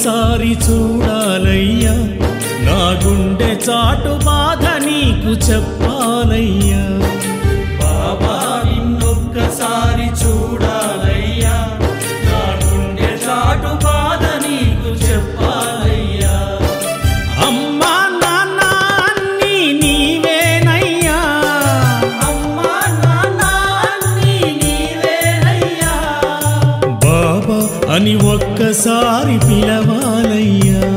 నిన్నొక్కసారి చూడాలయ్యా నా గుండె చాటు బాధ నీకు చెప్పాలయ్యా బాబా నిన్నొక్కసారి చూడాలయ్యా నా గుండె చాటు బాధ నీకు చెప్పాలయ్యా అమ్మా నాన్న అన్నీ నీవేనయ్యా అమ్మా నాన్న అన్నీ నీవేనయ్యా బాబా అని ఒక్కసారి పిలవాలయ్యా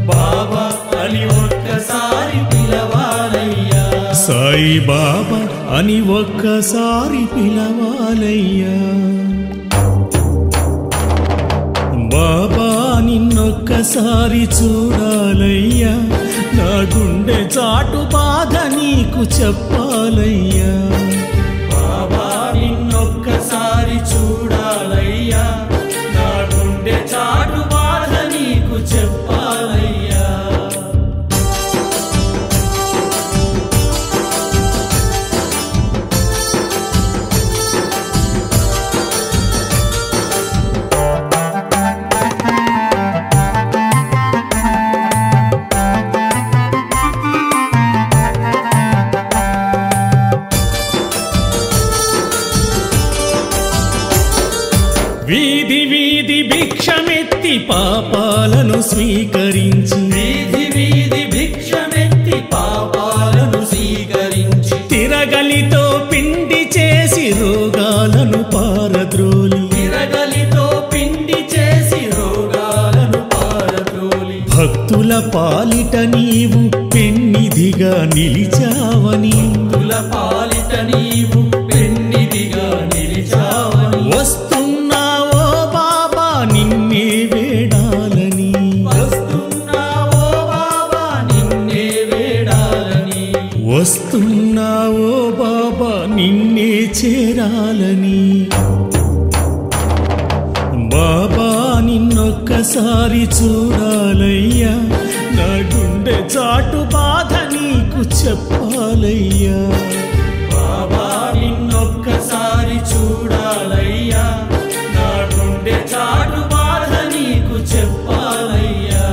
బాబా అని ఒక్కసారి పిలవాలయ్యా సాయి బాబా అని ఒక్కసారి పిలవాలయ్యా బాబా నిన్నొక్కసారి చూడాలయ్యా నా గుండె చాటు బాధ నీకు చెప్పాలయ్యా బాబా నిన్నొక్కసారి చూడాలయ్యా నా గుండె చాటు బాధ నీకు చెప్పాలయ్యా వీధి వీధి భిక్షమెత్తి పాపాలను స్వీకరించి వీధి వీధి భిక్షమెత్తి పాపాలను స్వీకరించి తిరగలితో పిండి చేసి రోగాలను పారద్రోలి తిరగలితో పిండి చేసి రోగాలను పారద్రోలి భక్తుల పాలిట నీవు పెన్నిధిగా నిలిచావని భక్తుల పాలిట నీవు పెన్నిధిగా నిలిచావని వస్తున్నావో బాబా నిన్నే వేడాలని వస్తున్నావో బాబా నిన్నే వేడాలని వస్తున్నావో బాబా నిన్నే చేరాలని బాబా నిన్నొక్కసారి చూడాలయ్యా నా గుండె చాటు బాధ నీకు చెప్పాలయ్యా బాబా నిన్నొక్కసారి చూడాలయ్యా నా గుండె చాటు బాధ నీకు చెప్పాలయ్యా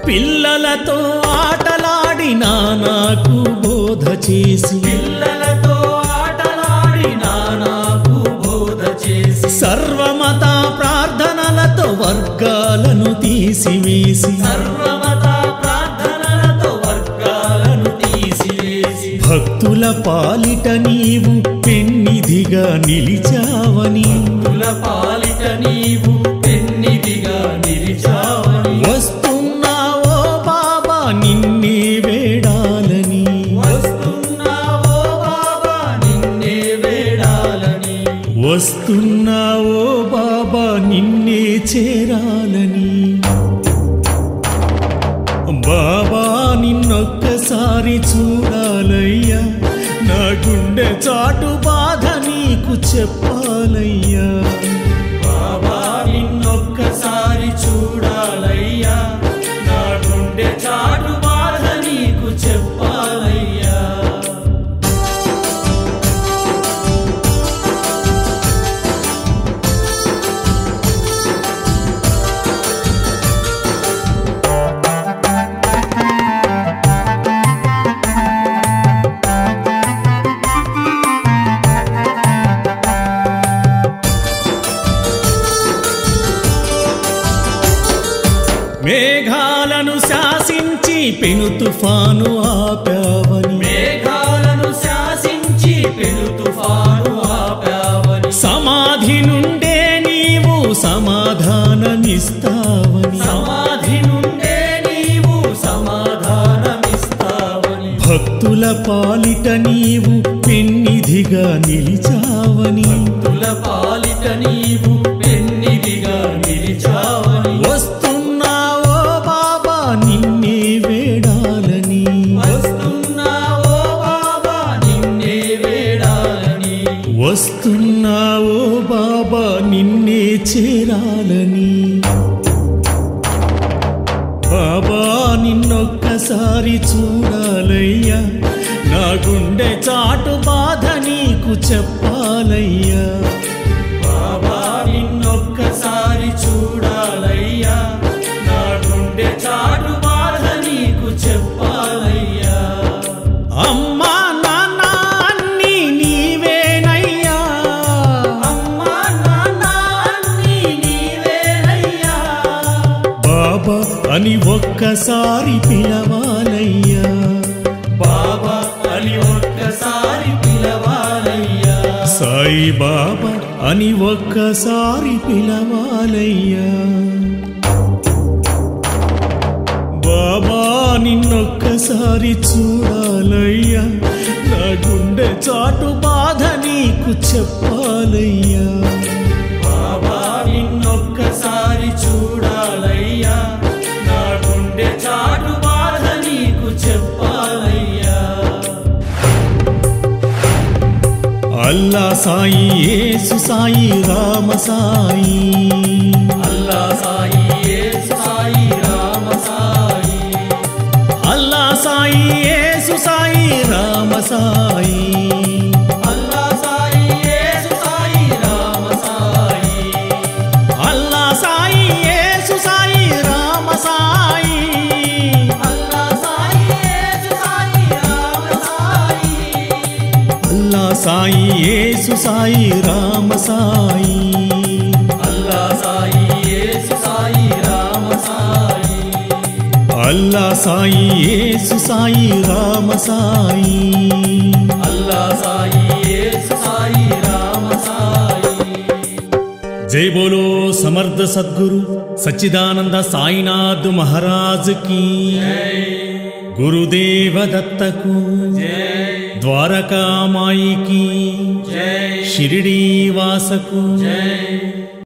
పిల్లలతో ఆటలాడి నాకు బోధ చేసి పిల్లలతో ఆటలాడి నాకు బోధ చేసి సర్వమత ప్రార్థనలతో వర్గాలను తీసివేసి సర్వమత ప్రార్థనలతో వర్గాలను తీసివేసి భక్తుల పాలిట నీవు పెన్నిధిగా నిలిచావని భక్తుల పాలిట నీవు పెన్నిధిగా నిలిచావని వస్తున్నావో బాబా నిన్నే వేడాలని వస్తున్నావో బాబా నిన్నే వేడాలని వస్తున్నావో బాబా నిన్నే చేరాలని బాబా నిన్నొక్కసారి చూడాలయ్యా నా గుండె చాటు బాధ నీకు చెప్పాలయ్యా బాబా నిన్నొక్కసారి చూడాలయ్యా నా గుండె చాటు బాధ నీకు చెప్పాలయ్యా మేఘాలను శాసించి పెను తుఫాను ఆపావని మేఘాలను శాసించి పెను తుఫాను ఆపావని సమాధి నుండే నీవు సమాధానమిస్తావని సమాధి నుండే నీవు సమాధానమిస్తావని భక్తుల పాలిట నీవు పెన్నిధిగా నిలిచావని భక్తుల పాలిట నీవు పెన్నిధిగా నిలిచావని వస్తున్నావో బాబా నిన్నే వేడాలని వస్తున్నావో బాబా వస్తున్నావో బాబా నిన్నే చేరాలని బాబా నిన్నొక్కసారి చూడాలయ్యా నా గుండె చాటు బాధ నీకు చెప్పాలయ్యా బాబా నిన్నొక్కసారి చూడాలయ్యా నా గుండె చాటు బాధ నీకు చెప్పాలయ్యా అమ్మా నాన్న అన్నీ నీవేనయ్యా అమ్మా నాన్న అన్నీ నీవేనయ్యా బాబా అని ఒక్కసారి పిలవాలయ్యా బాబా అని ఒక్కసారి పిలవాలయ్యా సాయి బాబా అని ఒక్కసారి పిలవాలయ్యా బాబా నిన్నొక్కసారి చూడాలయ్యా నా గుండె చాటు బాధ నీకు చెప్పాలయ్యా బాబా నిన్నొక్కసారి చూడాలయ్యా నా గుండె చాటు బాధ నీకు చెప్పాలయ్యా అల్లా సాయి యేసు సాయి రామ సాయి అల్లా సాయి యేసు సాయి రామ సాయి అల్లా సాయి యేసు సాయి రామ సాయి అల్లా సాయి యేసు సాయి రామ సాయి అల్లా సాయి యేసు సాయి రామ సాయి అల్లా సాయి యేసు సాయి రామ సాయి అల్లా సాయి యేసు సాయి రామ సాయి అల్లా సాయి యేసు సాయి రామ సాయి అల్లా సాయి యేసు సాయి రామ సాయి అల్లా సాయి యేసు సాయి రామ సాయి జై బోలో సమర్థ సద్గురు సచ్చిదానంద సాయినాథ్ మహారాజ్ की गुरुदेव दत्त को द्वारका माई की शिरडी वास को